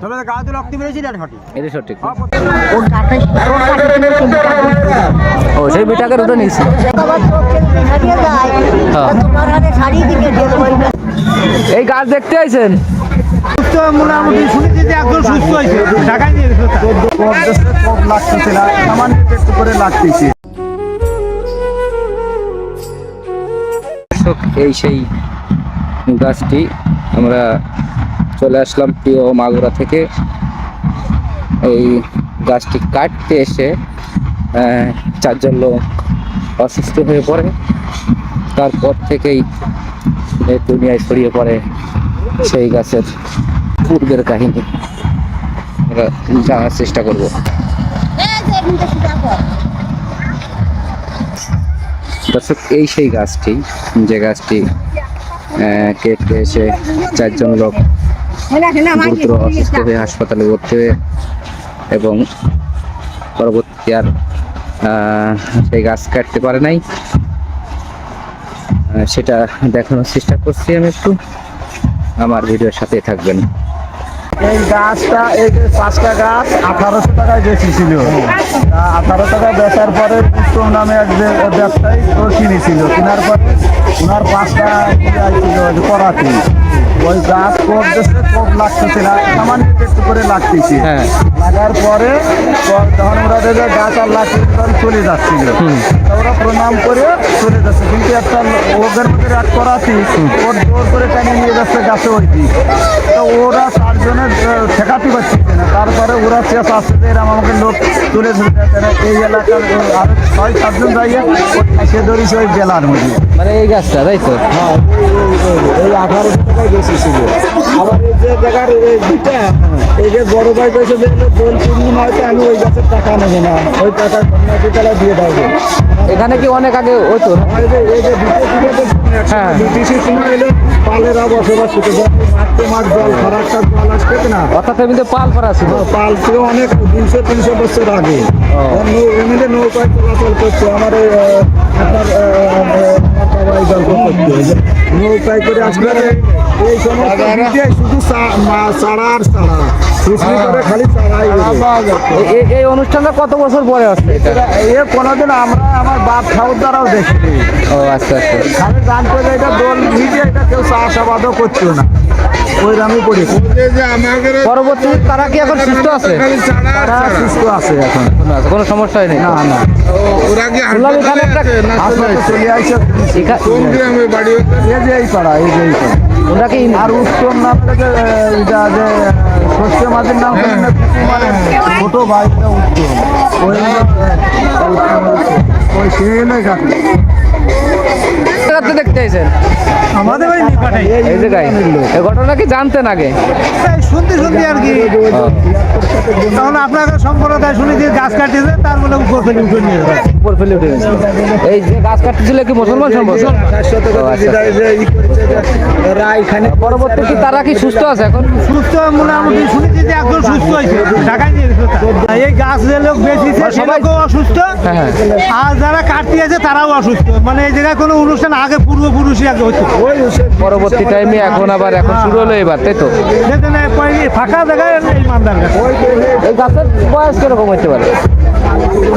তবে গাছে রক্ত বেরিয়েছে এটা সঠিক। এটা সঠিক। ওর কাছে ও সেই বিটাকে রুটে নিয়েছি। এই গাছ দেখতে আইছেন? সুস্থ মোটামুটি শুনেছি যে একজন সুস্থ হয়েছে, ঢাকায় নিয়ে গেছে। কম লাগতেছে না, সামান্য একটু করে লাগতেছে। এই সেই গাছটি আমরা চলে আসলাম প্রিয় মাগুরা থেকে। এই গাছটি কাটতে এসে 4 লোক অসুস্থ হয়ে পড়ে। তারপর থেকেই এই দুনিয়ায় ছড়িয়ে পড়ে সেই গাছের পূর্বের কাহিনী আমরা জানার চেষ্টা করব। দর্শক, এই সেই গাছটি যে গাছটি কেটে এসে 4 লোক গুরুতর অসুস্থ হয়ে হাসপাতালে ভর্তি হয়ে এবং পরবর্তী আর সেই গাছ কাটতে পারে নাই, সেটা দেখানোর চেষ্টা করছি আমি একটু। আমার ভিডিওর সাথে থাকবেন। এই গাছটা, এই যে 5টা গাছ 1800 টাকায় বেচেছিল। 18 টাকায় বেচার পরে পুষ্পম নামে এক ব্যবসায়ী কিনেছিল। কেনার পরে ওনার 5টা ছিল করাতে। ওই গাছ কম লাগতেছে না, সামান্য একটু করে লাগতেছে। লাগার পরে যখন ওরা দেখে গাছ আর লাগছে তখন চলে যাচ্ছিল, ওরা প্রণাম করে চলে যাচ্ছে। কিন্তু একটা ওদের মধ্যে এক করাতি ওর জোর করে টেনে নিয়ে যাচ্ছে গাছে ওই দিক। তো ওরা 4 জনের ঠেকাতে পারছে না। তারপরে ওরা চেষ্টা আসছে যে এরকম আমাকে লোক তুলে ধরতে, এই এলাকার আরো 6-7 জন যাইয়ে সে ধরেছে ওই জেলার মধ্যে। মানে এই গাছটা, তাই তো? হ্যাঁ, এই 1800 টাকায় বেশি ছিল। আবার এই যে জায়গার দুইটা, এই যে বড় ভাই পয়সা দিলে দোল পূর্ণিমা হয়তো আমি ওই গাছের টাকা নেবো না, ওই টাকা কন্যাটিতলা দিয়ে দেবো। এখানে কি অনেক আগে হতো? এই যে ব্রিটিশের সময় এলো পালেরা বসবাস করতে, মাঠ জল খারাপটা জল আসছে না, অর্থাৎ এমনিতে পাল করা ছিল। পাল ছিল অনেক 200-300 বছর আগে। এমনিতে নৌকায় চলাচল করছে। আমার আপনার বাবা এই গল্প করতে নৌকায় করে আসলে এই সমস্ত শুধু চাড়া আর চাড়া করে খালি চাড়াই। এই অনুষ্ঠানটা কত বছর পরে আসছে? কোনোদিন আমরা আমার বাপ ঠাকুর দ্বারাও দেখিনি। ও আচ্ছা আচ্ছা। আমি জানতে যে এটা দোল নিজে এটা কেউ চাষাবাদও করছিল না, ওই আমি করি। পরবর্তী তারা কি এখন সুস্থ আছে? তারা সুস্থ আছে এখন, কোনো সমস্যাই নেই। না না এখানে একটা হাসপাতালে চলে আসছে। এই যে এই পাড়া, এই যে এই পাড়া। ওরা কি আর উত্তম নাম যে শস্য মাঝের নাম ছোট ভাই উত্তম, ওই সিরিয়ালে দেখতে আইছেন? আমাদের ওই নিকটেই এই জায়গায় এই ঘটনা কি জানতেন আগে? শুনতে আর কি। তখন আপনাদের সম্প্রদায় শুনেছি গাছ কাটিয়েছে, তার বলে উপর ফেলে উঠে নিয়ে যাবে। উপর ফেলে উঠে গেছে। এই যে গাছ কাটছিল কি মুসলমান সম্প্রদায়? পরবর্তী কি তারা কি সুস্থ আছে এখন? সুস্থ মোটামুটি শুনেছি যে একজন সুস্থ হয়েছে, ঢাকায় নিয়ে গেছে। এই গাছ যে লোক বেশিছে সবাই অসুস্থ, আর যারা কাটতে আছে তারাও অসুস্থ। মানে এই জায়গায় কোনো অনুষ্ঠান আগে পূর্বপুরুষই আগে হচ্ছে, পরবর্তী টাইমে এখন শুরু হলো এবার, তাই তো? ফাঁকা জায়গায় এই মান্দার গাছ। এই গাছের বয়স কিরকম হতে পারে?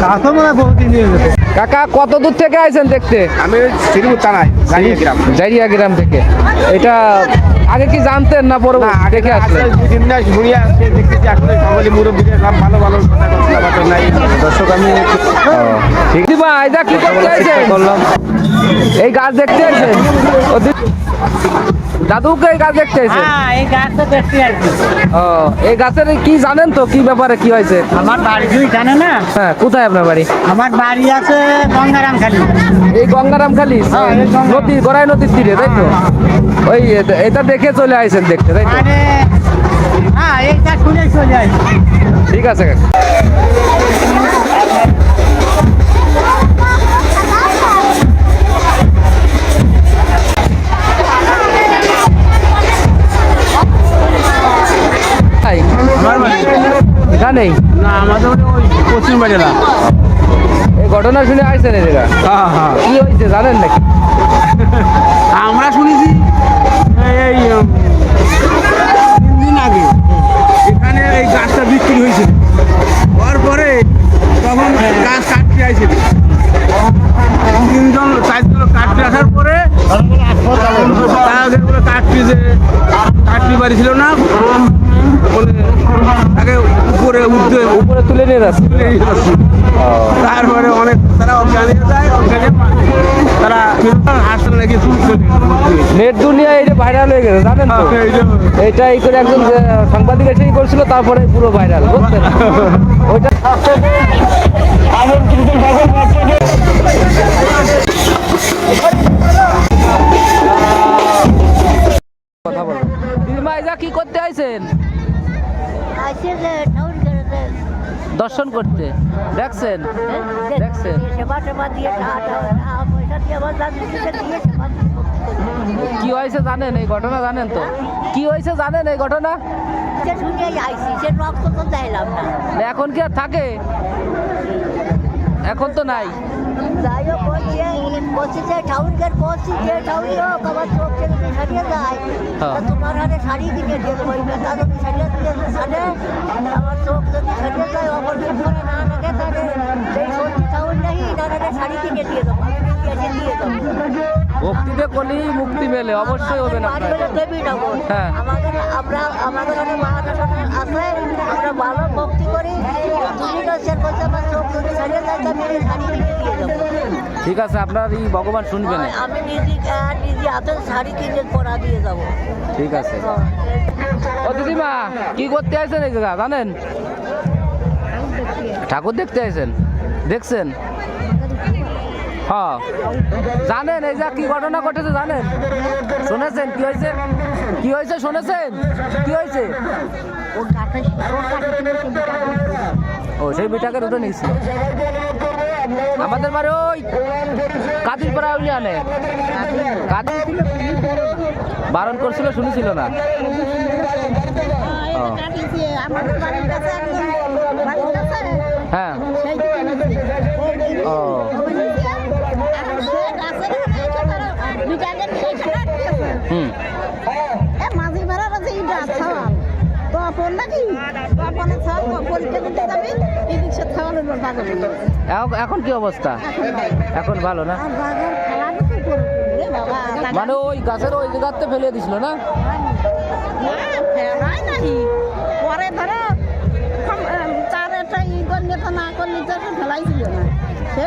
গাছও মনে হয় বহুদিন নিয়ে গেছে। কাকা কত দূর থেকে আইছেন দেখতে? আমি শ্রীপুর থানায় জাইরিয়া গ্রাম থেকে। এটা আগে কি জানতেন না পরে দেখে আসলেন? দর্শক আমি ঠিক ভাই, কি করতে আইছেন? এই গাছ দেখতে আইছেন? দাদুকে এই গাছ দেখতে আইছেন? এই গাছটা দেখতে আসছি। ও, এই গাছের কি জানেন তো কি ব্যাপারে কি হয়েছে? আমার বাড়ি তুই জানে না? হ্যাঁ, কোথায় আপনার বাড়ি? আমার বাড়ি আছে গঙ্গারামখালী। এই গঙ্গারামখালী নদী, গড়াই নদীর তীরে, তাই তো? ওই এটা দেখে চলে আইছেন দেখতে, তাই তো? মানে হ্যাঁ, এইটা শুনে চলে আসছি। ঠিক আছে কাকা। এখানেই না, আমাদের ওই পশ্চিম বাড়িলা। এই ঘটনা শুনে আইছেন এই জায়গা? কি হয়েছে জানেন নাকি? আমরা শুনেছি এই 3 দিন আগে এখানে নিয়ে যাচ্ছে ও, তারপরে অনেক তারা অজ্ঞান হয়ে যায়, অজ্ঞানে তারা আসলে নাকি নেট দুনিয়া এই যে ভাইরাল হয়ে গেছে জানেন তো এইটা এই করে একজন সাংবাদিক এসে করছিল তারপরে পুরো ভাইরাল বুঝছেন ওইটা কথা বলো দিদিমা যা কি করতে আইছেন আসে যে ঠাউর করে দর্শন করতে দেখছেন দেখছেন সেবা টেবা দিয়ে টাকা পয়সা দিয়ে আবার দান দিয়ে সেবা কি হয়েছে জানেন এই ঘটনা জানেন তো কি হয়েছে জানেন এই ঘটনা সে শুনে আইসি সে রক্ত তো চাইলাম না এখন কি আর থাকে এখন তো নাই যাই হোক বলছি যে ঠাউরকে বলছি যে ঠাউরি হোক আমার চোখ থেকে যদি সারিয়ে যায় তা তোমার হাতে শাড়ি কিনে দিয়ে দেবো তা যদি সারিয়ে দিয়ে সারে আমার চোখ যদি সারিয়ে যায় অপারেশন করে না থাকে তাহলে সেই সত্যি ঠাউর নেই তাহলে শাড়ি কিনে দিয়ে দেবো আমি এসে দিয়ে দেবো ভক্তিতে করলেই মুক্তি মেলে অবশ্যই হবে না বাড়ি হলে দেবী নগর হ্যাঁ। আমাদের অনেক মহারাষ্ট্র আছে আমরা ভালো ভক্তি করি তুমি গাছের বলছে আমার চোখ যদি সারিয়ে যায় তা আমি শাড়ি কিনে দিয়ে দেবো ঠিক আছে আপনার এই ভগবান শুনবেন আমি নিজে হাতে শাড়ি কিনে পরা দিয়ে যাবো ঠিক আছে ও দিদিমা কি করতে আইছেন এই জায়গা জানেন ঠাকুর দেখতে আইছেন দেখছেন হ্যাঁ জানেন এই যা কি ঘটনা ঘটেছে জানেন শুনেছেন কি হয়েছে কি হয়েছে শুনেছেন কি হয়েছে ও সেই বিটাকে উঠে নিয়েছিল আমাদের বাড়ি ওই কাদিরপাড়া ইউনিয়নে বারণ করছিল শুনেছিল না ও, হ্যাঁ ও হুম মাঝি ভাড়া আছে ইটা খাওয়াল তখন নাকি তপনে খাওয়া পরীক্ষা দিতে যাবি এই রিক্সা খাওয়ানোর পাগল এখন কি অবস্থা এখন ভালো না আর বাজার খেলা তো করে বাবা মানে ওই গাছের ওই জায়গাতে ফেলে দিছিল না ফেলাই নাকি পরে ধরো তার একটা ই করলে তো না করলে তো ফেলাইছিল না সে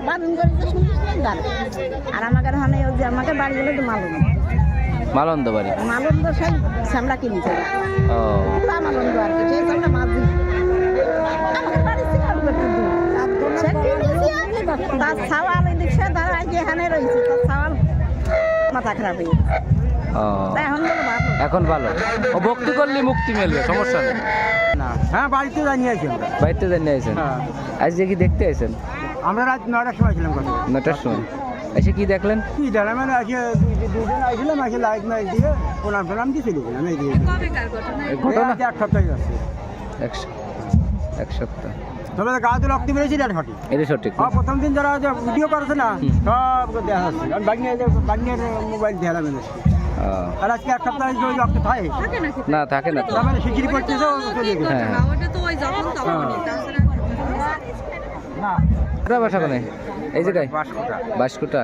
বারণ করে তো শুনিস না আর আমাকে ওখানে ওই যে আমাকে বাড়ি গেলে তো মালুম মালন্দ বাড়ি মালন্দ সেই শ্যামলা কিনেছে ও আনন্দ আর কি সেই আমরা মাছ দিই আমাকে বাড়ি থেকে সে কিনেছি তার সাওয়াল এই দিকটা ধরো আজকে এখানে রয়েছে তার সাওয়াল মাথা খারাপ হয়ে ও তাই এখন বলো ভালো এখন ভালো ও ভক্তি করলে মুক্তি মিলবে সমস্যা নেই হ্যাঁ বাড়িতে জানিয়েছি আমরা বাড়িতে জানিয়ে আইছেন হ্যাঁ। আজ যে কি দেখতে আইছেন আমরা রাত 9টার সময় ছিলাম কথা 9টার সময় এসে কি দেখলেন কি জানা মানে আজকে দুজন আইছিলাম এসে লাইট মাইট দিয়ে প্রণাম প্রণাম দিয়ে চলে গেলাম এই দিয়ে ঘটনা এক সপ্তাহ যাচ্ছে এক সপ্তাহ তবে গাড়িতে রক্ত বেরিয়েছিল এটা সঠিক এটা সঠিক না? প্রথম দিন যারা ভিডিও করেছে না সব দেখা যাচ্ছে আমি বাগনিয়ে মোবাইল দেখালাম এদেরকে। ও, আর আজকে এক সপ্তাহ ওই রক্ত থাকে না থাকে না তো তার মানে সিঁচড়ি করতেছে ও চলে গেছে হ্যাঁ না বাসা কোনে এই জায়গায় বাসকোটা বাসকুটা